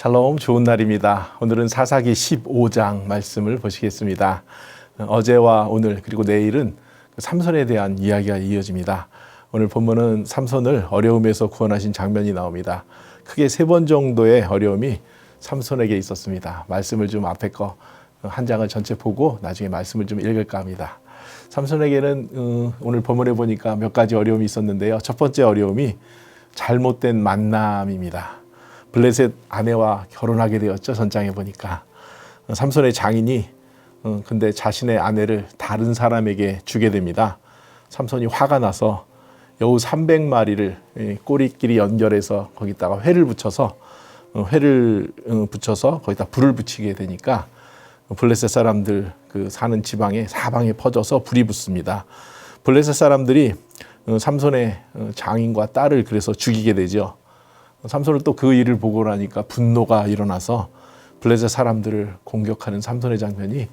샬롬, 좋은 날입니다. 오늘은 사사기 15장 말씀을 보시겠습니다. 어제와 오늘 그리고 내일은 삼손에 대한 이야기가 이어집니다. 오늘 본문은 삼손을 어려움에서 구원하신 장면이 나옵니다. 크게 3번 정도의 어려움이 삼손에게 있었습니다. 말씀을 좀 앞에 거 한 장을 전체 보고 나중에 말씀을 좀 읽을까 합니다. 삼손에게는 오늘 본문에 보니까 몇 가지 어려움이 있었는데요. 첫 번째 어려움이 잘못된 만남입니다. 블레셋 아내와 결혼하게 되었죠. 전장에 보니까 삼손의 장인이 근데 자신의 아내를 다른 사람에게 주게 됩니다. 삼손이 화가 나서 여우 300마리를 꼬리끼리 연결해서 거기다가 회를 붙여서 거기다 불을 붙이게 되니까 블레셋 사람들 그 사는 지방에 사방에 퍼져서 불이 붙습니다. 블레셋 사람들이 삼손의 장인과 딸을 그래서 죽이게 되죠. 삼손을 또 그 일을 보고 나니까 분노가 일어나서 블레셋 사람들을 공격하는 삼손의 장면이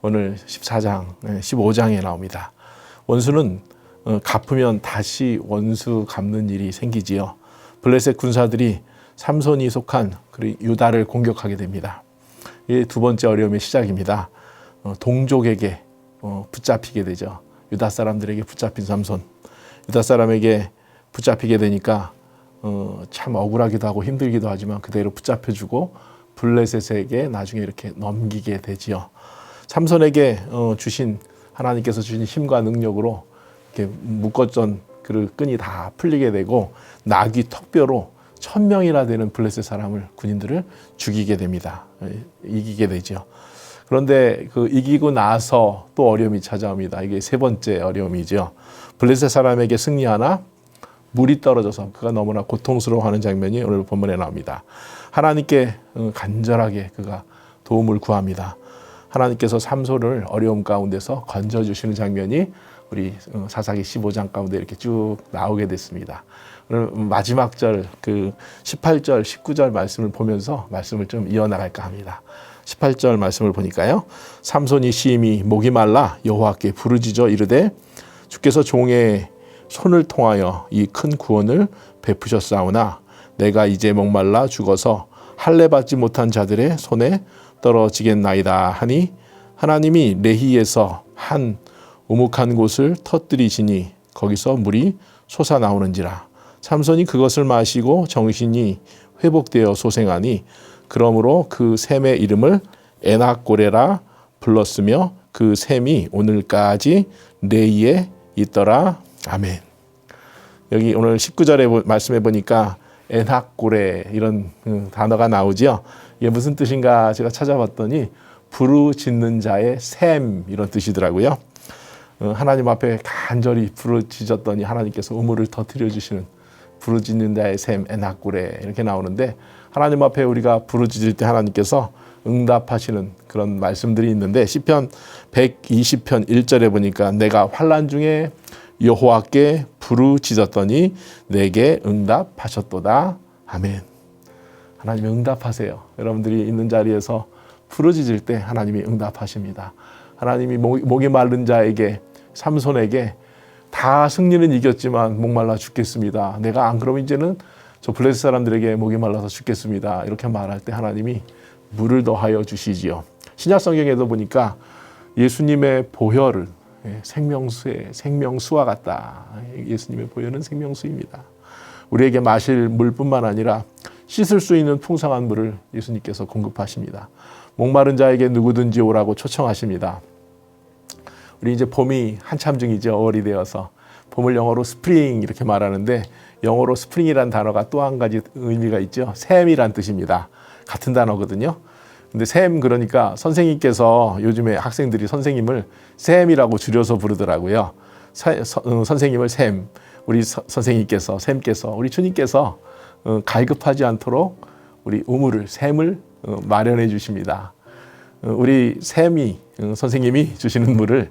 오늘 14장, 15장에 나옵니다. 원수는 갚으면 다시 원수 갚는 일이 생기지요. 블레셋 군사들이 삼손이 속한 유다를 공격하게 됩니다. 이게 두 번째 어려움의 시작입니다. 동족에게 붙잡히게 되죠. 유다 사람들에게 붙잡힌 삼손. 유다 사람에게 붙잡히게 되니까 참 억울하기도 하고 힘들기도 하지만 그대로 붙잡혀주고 블레셋에게 나중에 이렇게 넘기게 되지요. 삼손에게 하나님께서 주신 힘과 능력으로 이렇게 묶었던 그 끈이 다 풀리게 되고 나귀 턱뼈로 1000명이나 되는 블레셋 사람을 군인들을 죽이게 됩니다. 이기게 되죠. 그런데 그 이기고 나서 또 어려움이 찾아옵니다. 이게 세 번째 어려움이죠. 블레셋 사람에게 승리하나 물이 떨어져서 그가 너무나 고통스러워하는 장면이 오늘 본문에 나옵니다. 하나님께 간절하게 그가 도움을 구합니다. 하나님께서 삼손을 어려움 가운데서 건져주시는 장면이 우리 사사기 15장 가운데 이렇게 쭉 나오게 됐습니다. 오늘 마지막 절 그 18절, 19절 말씀을 보면서 말씀을 좀 이어나갈까 합니다. 18절 말씀을 보니까요. 삼손이 심히 목이 말라 여호와께 부르짖어 이르되 주께서 종의 손을 통하여 이 큰 구원을 베푸셨사오나 내가 이제 목말라 죽어서 할례 받지 못한 자들의 손에 떨어지겠나이다 하니 하나님이 레히에서 한 우묵한 곳을 터뜨리시니 거기서 물이 솟아나오는지라. 삼손이 그것을 마시고 정신이 회복되어 소생하니 그러므로 그 샘의 이름을 에낙고레라 불렀으며 그 샘이 오늘까지 레히에 있더라. 아멘. 여기 오늘 19절에 말씀해 보니까 에낙고레 이런 단어가 나오죠. 이게 무슨 뜻인가 제가 찾아봤더니 부르짖는 자의 샘 이런 뜻이더라고요. 하나님 앞에 간절히 부르짖었더니 하나님께서 우물을 터뜨려 주시는 부르짖는 자의 샘 에낙고레 이렇게 나오는데 하나님 앞에 우리가 부르짖을 때 하나님께서 응답하시는 그런 말씀들이 있는데 시편 120편 1절에 보니까 내가 환난 중에 여호와께 부르짖었더니 내게 응답하셨도다. 아멘. 하나님이 응답하세요. 여러분들이 있는 자리에서 부르짖을 때 하나님이 응답하십니다. 하나님이 목이 마른 자에게 삼손에게 다 승리는 이겼지만 목말라 죽겠습니다. 내가 안 그러면 이제는 저 블레셋 사람들에게 목이 말라서 죽겠습니다. 이렇게 말할 때 하나님이 물을 더하여 주시지요. 신약 성경에도 보니까 예수님의 보혈을 생명수와 같다. 예수님의 보혈은 생명수입니다. 우리에게 마실 물뿐만 아니라 씻을 수 있는 풍성한 물을 예수님께서 공급하십니다. 목마른 자에게 누구든지 오라고 초청하십니다. 우리 이제 봄이 한참 중이죠. 5월이 되어서 봄을 영어로 스프링 이렇게 말하는데 영어로 스프링이란 단어가 또 한 가지 의미가 있죠. 샘이란 뜻입니다. 같은 단어거든요. 근데 샘 그러니까 선생님께서 요즘에 학생들이 선생님을 샘이라고 줄여서 부르더라고요. 선생님을 샘, 우리 선생님께서 샘께서 우리 주님께서 갈급하지 않도록 우리 우물을 샘을 마련해 주십니다. 우리 샘이 선생님이 주시는 물을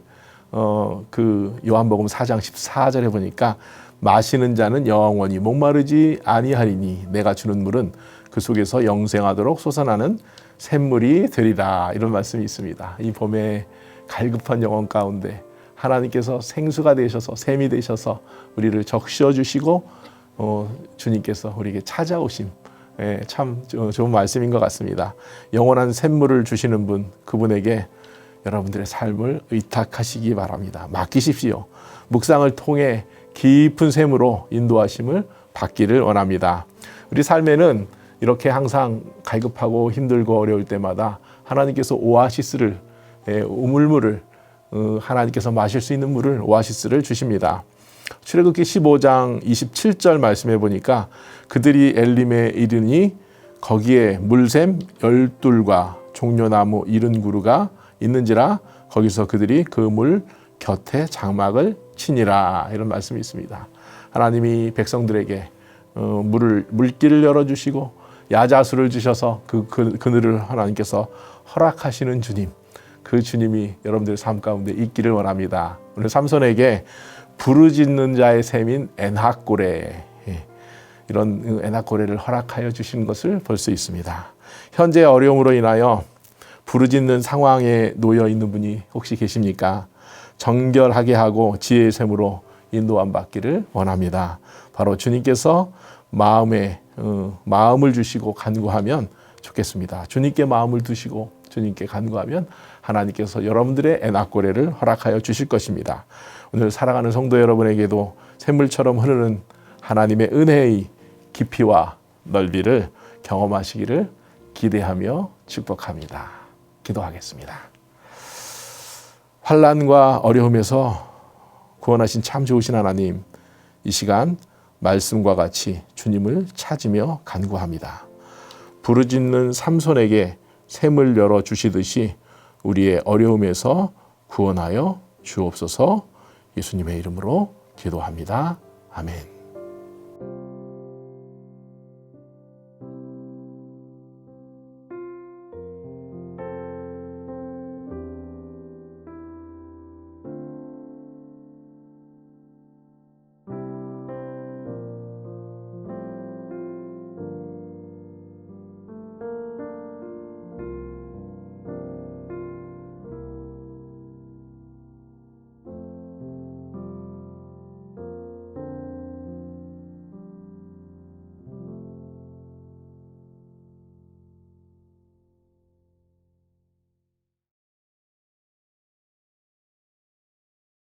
그 요한복음 4장 14절에 보니까 마시는 자는 영원히 목마르지 아니하리니 내가 주는 물은 그 속에서 영생하도록 솟아나는 샘물이 되리라 이런 말씀이 있습니다. 이 봄에 갈급한 영혼 가운데 하나님께서 생수가 되셔서 샘이 되셔서 우리를 적셔 주시고 주님께서 우리에게 찾아오심 참 좋은 말씀인 것 같습니다. 영원한 샘물을 주시는 분, 그분에게 여러분들의 삶을 의탁하시기 바랍니다. 맡기십시오. 묵상을 통해 깊은 샘으로 인도하심을 받기를 원합니다. 우리 삶에는 이렇게 항상 갈급하고 힘들고 어려울 때마다 하나님께서 오아시스를, 우물물을, 하나님께서 마실 수 있는 물을, 오아시스를 주십니다. 출애굽기 15장 27절 말씀해 보니까 그들이 엘림에 이르니 거기에 물샘 12과 종려나무 70그루가 있는지라 거기서 그들이 그 물 곁에 장막을 치니라, 이런 말씀이 있습니다. 하나님이 백성들에게 물길을 열어주시고 야자수를 주셔서 그 그늘을 하나님께서 허락하시는 주님, 그 주님이 여러분들의 삶 가운데 있기를 원합니다. 오늘 삼손에게 부르짖는 자의 샘인 엔하고레, 이런 엔하고레를 허락하여 주신 것을 볼 수 있습니다. 현재 어려움으로 인하여 부르짖는 상황에 놓여 있는 분이 혹시 계십니까? 정결하게 하고 지혜의 샘으로 인도함 받기를 원합니다. 바로 주님께서 마음을 주시고 간구하면 좋겠습니다. 주님께 마음을 두시고 주님께 간구하면 하나님께서 여러분들의 엔하고레를 허락하여 주실 것입니다. 오늘 사랑하는 성도 여러분에게도 샘물처럼 흐르는 하나님의 은혜의 깊이와 넓이를 경험하시기를 기대하며 축복합니다. 기도하겠습니다. 환난과 어려움에서 구원하신 참 좋으신 하나님, 이 시간 말씀과 같이 주님을 찾으며 간구합니다. 부르짖는 삼손에게 샘을 열어 주시듯이 우리의 어려움에서 구원하여 주옵소서. 예수님의 이름으로 기도합니다. 아멘.